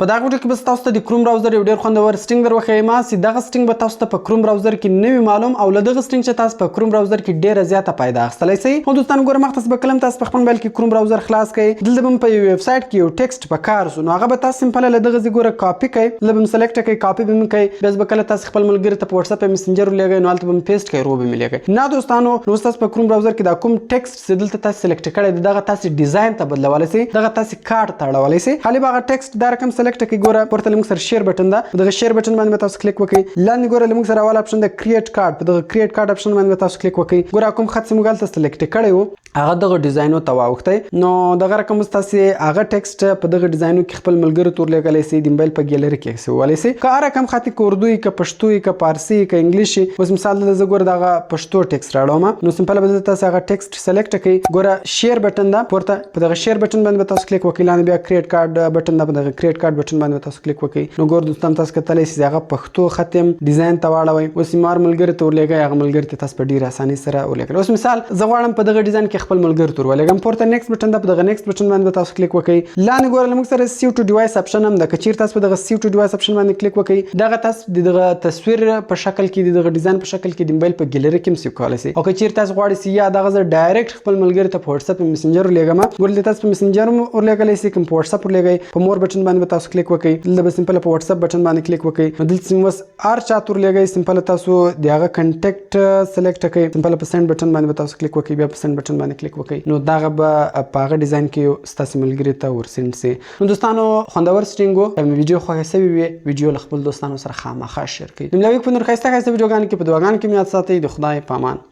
په دا ویډیو کې به تاسو ته د کروم براوزر یو ډیر خوندور سټینګ دروښیم چې دغه سټینګ به تاسو ته په کروم براوزر کې نوی معلوم او له دغه سټینګ چې تاسو په کروم براوزر کې ډیره زیاته فائدہ اخیستلی شئ. نو دوستان ګوره مخ تاسو به کلم تاسو په خپل موبایل کې کروم براوزر خلاص کړئ. دلته به په یو ویب سایټ کې یو ټیکسټ په کار سو نو هغه به تاسو سمپل له دغه ګوره کاپی کړئ. لبم سلیکټ کړئ کاپی به کوي بس به کله تاسو خپل ملګری ته په واتس اپ میسنجر لګئ نو البته به پیسټ کړئ رو به ملګئ. نه دوستانو نو تاسو په کروم براوزر کې دا کوم ټیکسټ چې دلته تاسو سلیکټ کړئ دغه تاسو ډیزاین ته بدلولی شئ دغه تاسو کارت ته اړولی شئ. خالي به هغه ټیکسټ دا رقم سلیکټ کړئ. ګوره پورته لمونږ سره شیر بټن ده دغه شیر بټن باندې تاسو کلیک وکړئ. لاندې ګوره لمونږ سره اول اپشن ده کریټ کارت په دغه کریټ کارت اپشن باندې تاسو کلیک وکړئ. ګوره کوم خط چې موږ تاسو سلیکټ کړی وو هغه دغه ډیزاینو ته واوښتئ. نو دغه رقم تاسو هغه ټیکسټ په دغه ډیزاینو کې خپل ملګرو ته ورلیږلی شئ د موبایل په ګیلري کې ایښودلی شئ. که هر رقم خط که اردو وي که پښتو وي که فارسي که انګلیش وي. اوس مثال دلته زه ګوره دغه پښتو ټیکسټ راوړم نو سمپل به دلته تاسو هغه ټیکسټ سلیکټ کړئ. ګوره شیر بټن ده پورته په دغه شیر بټن باندې تاسو کلیک وکړئ. لاندې بیا کریټ کارت بټن ده په دغه کریټ کارت بټن باندې تاسو کلیک وکړئ. نو ګوره دوستان تاسو کتلی شئ هغه پښتو ختم ډیزاین ته واړوئ. اوس مار ملګري ته ورلیږئ هغه ملګري ته تاسو په ډېرې اسانۍ سره ورلیږئ. اوس مثال زه غواړم په دغه ډیزاین کې خپل ملګري ته ورلیږم. پورته نیکسټ بټن ده په دغه نیکسټ بټن باندې تاسو کلیک وکړئ. لاندې ګوره لمونږ سره سیو ټو ډیوایس اپشن هم ده که چیرې تاسو په دغه سیو ټو ډیوایس اپشن باندې کلیک وکړئ دغه تاسو دغه تصویر په شکل کې دغه ډیزاین په شکل کې د موبایل په ګیلري کې هم سیو کولی شئ. او که چیرې تاسو غواړئ چې یا دغه زه ډایرکټ خپل ملګري ته په واتس اپ میسنجر ورلیږم ګوره تاسو په میسنجر هم ورلیږلی شئ کوم په واتس اپ ورلیږئ. په مور بټن باندې تاسو کلیک وکړئ. دلته به سمپل په واتس اپ بټن باندې کلیک وکړئ. نو دلته اوس هر چاته ورلیږئ سمپل تاسو د هغه کنټیکټ سلیکټ کړئ. سمپل په سند بټن باندې تاسو کلیک وکړئ بیا په سند بټن باندې کلیک وکړئ. نو دغه به په هغه ډیزاین کې ستاسو ملګري ته ورسند شي. نو دوستانو خوندور سټینګ وو ویډیو خوښه شوې وي ویډیو له خپل دوستانو سره خامخا شیر کړئ. نو لوي په نور ښایسته ویډیوګانو کې په دعاګانو کې مې یاد ساتئ. د خدای په امان.